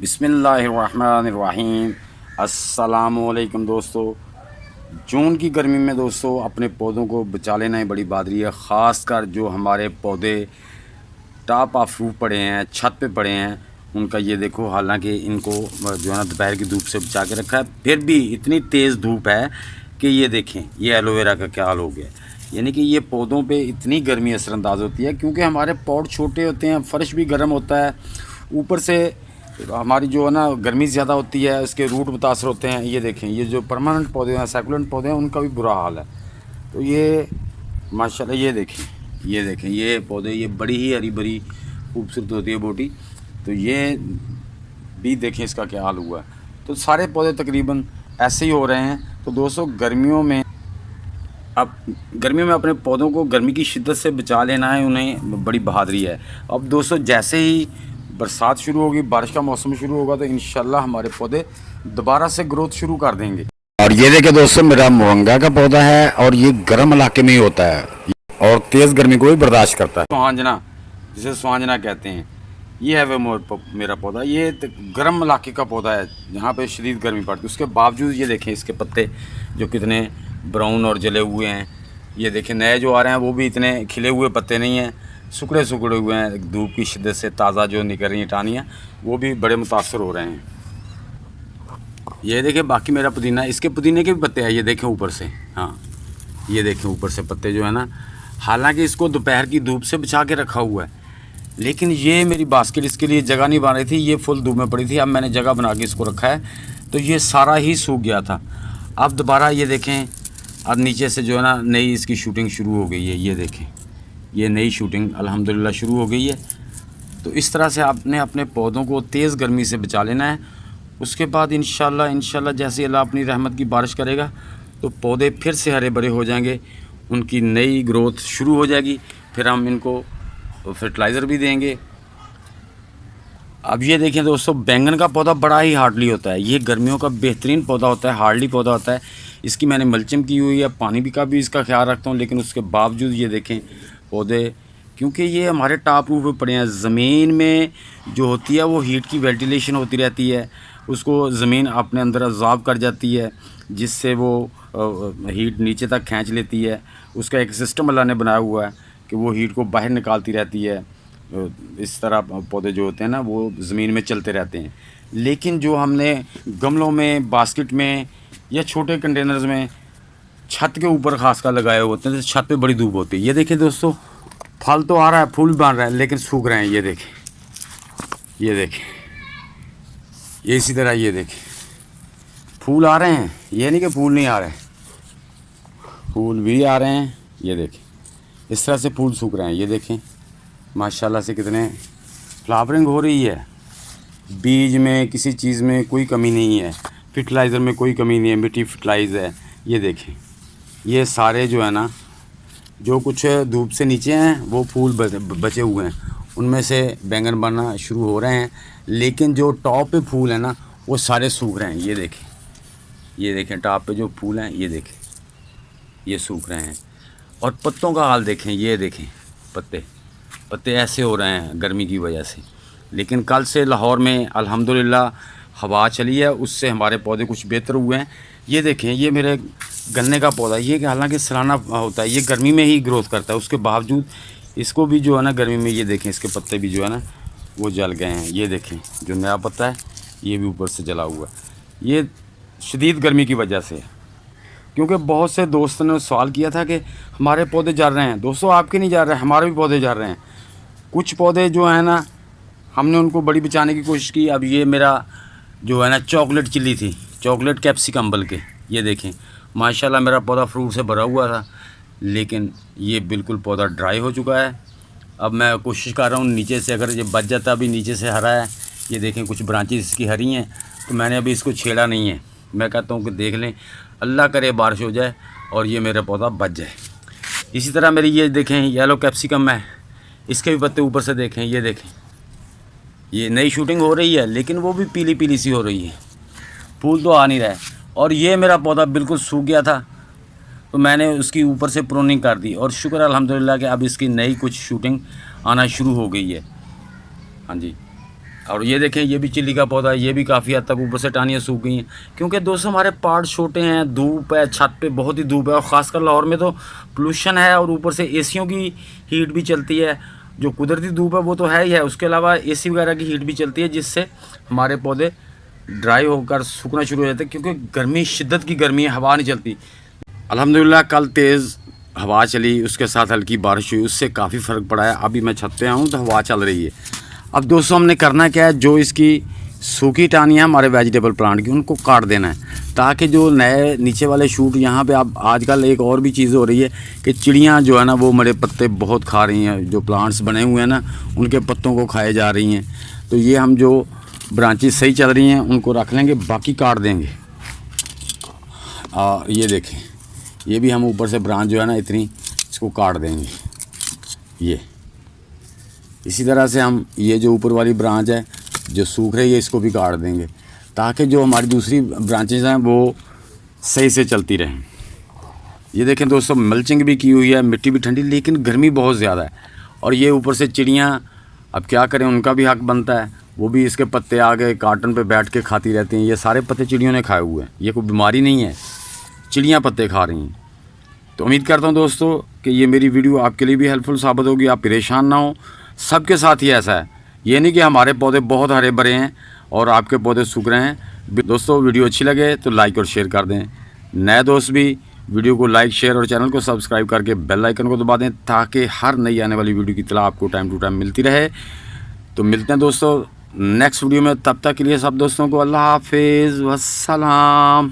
बिस्मिल्लाहिर्रहमानिर्रहीम। अस्सलामुअलैकुम दोस्तों। जून की गर्मी में दोस्तों अपने पौधों को बचा लेना ही बड़ी बहादुरी है। ख़ासकर जो हमारे पौधे टॉप ऑफ रूफ पड़े हैं, छत पे पड़े हैं, उनका ये देखो। हालांकि इनको जो है ना दोपहर की धूप से बचा के रखा है, फिर भी इतनी तेज़ धूप है कि ये देखें ये एलोवेरा का क्या हाल हो गया। यानी कि ये पौधों पे इतनी गर्मी असरअंदाज होती है क्योंकि हमारे पॉट छोटे होते हैं, फ़र्श भी गर्म होता है, ऊपर से हमारी जो है ना गर्मी ज़्यादा होती है, इसके रूट मुतासर होते हैं। ये देखें ये जो परमानेंट पौधे हैं, सैकुलेंट पौधे हैं, उनका भी बुरा हाल है। तो ये माशाल्लाह ये देखें ये पौधे, ये बड़ी ही हरी भरी खूबसूरत होती है बूटी। तो ये भी देखें इसका क्या हाल हुआ है। तो सारे पौधे तकरीबन ऐसे ही हो रहे हैं। तो दोस्तों गर्मियों में अपने पौधों को गर्मी की शिद्दत से बचा लेना है, उन्हें बड़ी बहादुरी है। अब दोस्तों जैसे ही बरसात शुरू होगी, बारिश का मौसम शुरू होगा, तो इंशाल्लाह हमारे पौधे दोबारा से ग्रोथ शुरू कर देंगे। और ये देखिए दोस्तों, मेरा मोरंगा का पौधा है और ये गर्म इलाके में ही होता है और तेज़ गर्मी को भी बर्दाश्त करता है। सुहांजना, जिसे सुहांजना कहते हैं, ये है वह मेरा पौधा। ये गर्म इलाके का पौधा है जहाँ पे शदीद गर्मी पड़ती है। उसके बावजूद ये देखें इसके पत्ते जो कितने ब्राउन और जले हुए हैं। ये देखें नए जो आ रहे हैं वो भी इतने खिले हुए पत्ते नहीं हैं, सुखड़े सुखड़े हुए हैं। धूप की शिद्दत से ताज़ा जो निकल रही हैं टहनियाँ, वो भी बड़े मुतासर हो रहे हैं। ये देखें बाकी मेरा पुदीना, इसके पुदीने के भी पत्ते हैं, ये देखें ऊपर से। हाँ ये देखें ऊपर से पत्ते जो है ना, हालांकि इसको दोपहर की धूप से बचा के रखा हुआ है, लेकिन ये मेरी बास्केट इसके लिए जगह नहीं बन रही थी, ये फुल धूप में पड़ी थी। अब मैंने जगह बना के इसको रखा है, तो ये सारा ही सूख गया था। अब दोबारा ये देखें, अब नीचे से जो है ना नई इसकी शूटिंग शुरू हो गई है। ये देखें ये नई शूटिंग अल्हम्दुलिल्लाह शुरू हो गई है। तो इस तरह से आपने अपने पौधों को तेज़ गर्मी से बचा लेना है। उसके बाद इंशाल्लाह जैसे अल्लाह अपनी रहमत की बारिश करेगा तो पौधे फिर से हरे भरे हो जाएंगे, उनकी नई ग्रोथ शुरू हो जाएगी। फिर हम इनको फर्टिलाइज़र भी देंगे। अब ये देखें दोस्तों, बैंगन का पौधा बड़ा ही हार्डली होता है। ये गर्मियों का बेहतरीन पौधा होता है, हार्डली पौधा होता है। इसकी मैंने मल्चिंग की हुई है, पानी भी का भी इसका ख्याल रखता हूँ, लेकिन उसके बावजूद ये देखें पौधे, क्योंकि ये हमारे टॉप रूफ पे पड़े हैं। ज़मीन में जो होती है वो हीट की वेंटिलेशन होती रहती है, उसको ज़मीन अपने अंदर अब्ज़ॉर्ब कर जाती है, जिससे वो हीट नीचे तक खींच लेती है। उसका एक सिस्टम अल्लाह ने बनाया हुआ है कि वो हीट को बाहर निकालती रहती है। इस तरह पौधे जो होते हैं ना वो ज़मीन में चलते रहते हैं। लेकिन जो हमने गमलों में, बास्केट में या छोटे कंटेनर्स में छत के ऊपर खासकर लगाए होते हैं, तो छत पे बड़ी धूप होती है। ये देखें दोस्तों, फल तो आ रहा है, फूल बन रहा है, लेकिन सूख रहे हैं। ये देखें ये इसी तरह ये देखें फूल आ रहे हैं, ये नहीं कि फूल नहीं आ रहे, फूल भी आ रहे हैं। ये देखें इस तरह से फूल सूख रहे हैं। ये देखें माशाल्लाह से कितने फ्लावरिंग हो रही है। बीज में किसी चीज़ में कोई कमी नहीं है, फर्टिलाइज़र में कोई कमी नहीं है, मिट्टी फर्टिलाइज है। ये देखें ये सारे जो है ना, जो कुछ धूप से नीचे हैं वो फूल बचे हुए हैं, उनमें से बैंगन बनना शुरू हो रहे हैं। लेकिन जो टॉप पे फूल है ना वो सारे सूख रहे हैं। ये देखें टॉप पे जो फूल हैं, ये देखें ये सूख रहे हैं। और पत्तों का हाल देखें, ये देखें पत्ते ऐसे हो रहे हैं गर्मी की वजह से। लेकिन कल से लाहौर में अल्हम्दुलिल्लाह हवा चली है, उससे हमारे पौधे कुछ बेहतर हुए हैं। ये देखें ये मेरे गन्ने का पौधा, ये हालांकि सालाना होता है, ये गर्मी में ही ग्रोथ करता है, उसके बावजूद इसको भी जो है ना गर्मी में, ये देखें इसके पत्ते भी जो है ना वो जल गए हैं। ये देखें जो नया पत्ता है ये भी ऊपर से जला हुआ है। ये शदीद गर्मी की वजह से है, क्योंकि बहुत से दोस्तों ने सवाल किया था कि हमारे पौधे जल रहे हैं। दोस्तों आपके नहीं जा रहे हैं, हमारे भी पौधे जल रहे हैं। कुछ पौधे जो है ना हमने उनको बड़ी बचाने की कोशिश की। अब ये मेरा जो है ना चॉकलेट चिल्ली थी, चॉकलेट कैप्सिकम बल्कि, ये देखें माशाल्लाह मेरा पौधा फ्रूट से भरा हुआ था, लेकिन ये बिल्कुल पौधा ड्राई हो चुका है। अब मैं कोशिश कर रहा हूँ नीचे से, अगर ये बच जाता, अभी नीचे से हरा है। ये देखें कुछ ब्रांचेस इसकी हरी हैं, तो मैंने अभी इसको छेड़ा नहीं है। मैं कहता हूँ कि देख लें, अल्लाह करे बारिश हो जाए और ये मेरा पौधा बच जाए। इसी तरह मेरी ये देखें येलो कैप्सिकम है, इसके भी पत्ते ऊपर से देखें, ये देखें ये नई शूटिंग हो रही है, लेकिन वो भी पीली पीली सी हो रही है, फूल तो आ नहीं रहा है। और ये मेरा पौधा बिल्कुल सूख गया था, तो मैंने उसकी ऊपर से प्रूनिंग कर दी और शुक्र अल्हम्दुलिल्लाह कि अब इसकी नई कुछ शूटिंग आना शुरू हो गई है। हाँ जी, और ये देखें, ये भी चिल्ली का पौधा है, ये भी काफ़ी हद तक ऊपर से टाहनियाँ सूख गई हैं, क्योंकि दोस्तों हमारे पहाड़ छोटे हैं, धूप है, छत पे बहुत ही धूप है, और ख़ासकर लाहौर में तो पोल्यूशन है, और ऊपर से एसियों की हीट भी चलती है। जो कुदरती धूप है वो तो है ही है, उसके अलावा एसी वगैरह की हीट भी चलती है, जिससे हमारे पौधे ड्राई होकर सूखना शुरू हो जाते हैं, क्योंकि गर्मी, शिद्दत की गर्मी है, हवा नहीं चलती। अल्हम्दुलिल्लाह कल तेज़ हवा चली, उसके साथ हल्की बारिश हुई, उससे काफ़ी फ़र्क पड़ा है। अभी मैं छत पे आऊँ तो हवा चल रही है। अब दोस्तों हमने करना क्या है, जो इसकी सूखी टाहनियाँ हमारे वेजिटेबल प्लांट की, उनको काट देना है, ताकि जो नए नीचे वाले शूट यहाँ पे अब आजकल एक और भी चीज़ हो रही है कि चिड़ियाँ जो है ना वो मेरे पत्ते बहुत खा रही हैं, जो प्लांट्स बने हुए हैं ना उनके पत्तों को खाए जा रही हैं। तो ये हम जो ब्रांचेस सही चल रही हैं उनको रख लेंगे, बाकी काट देंगे। ये देखें, ये भी हम ऊपर से ब्रांच जो है ना इतनी, इसको काट देंगे। ये इसी तरह से हम ये जो ऊपर वाली ब्रांच है जो सूख रही है इसको भी काट देंगे, ताकि जो हमारी दूसरी ब्रांचेज हैं वो सही से चलती रहें। ये देखें दोस्तों, मल्चिंग भी की हुई है, मिट्टी भी ठंडी, लेकिन गर्मी बहुत ज़्यादा है। और ये ऊपर से चिड़ियाँ, अब क्या करें, उनका भी हक बनता है, वो भी इसके पत्ते आगे कार्टन पे बैठ के खाती रहती हैं। ये सारे पत्ते चिड़ियों ने खाए हुए हैं, ये कोई बीमारी नहीं है, चिड़ियाँ पत्ते खा रही हैं। तो उम्मीद करता हूँ दोस्तों कि ये मेरी वीडियो आपके लिए भी हेल्पफुल साबित होगी, आप परेशान ना हो। सबके साथ ही ऐसा है, ये नहीं कि हमारे पौधे बहुत हरे भरे हैं और आपके पौधे सूख रहे हैं। दोस्तों वीडियो अच्छी लगे तो लाइक और शेयर कर दें। नए दोस्त भी वीडियो को लाइक, शेयर और चैनल को सब्सक्राइब करके बेल आइकन को दबा दें, ताकि हर नई आने वाली वीडियो की इत्तला आपको टाइम टू टाइम मिलती रहे। तो मिलते हैं दोस्तों नेक्स्ट वीडियो में, तब तक के लिए सब दोस्तों को अल्लाह हाफिज़, वस्सलाम।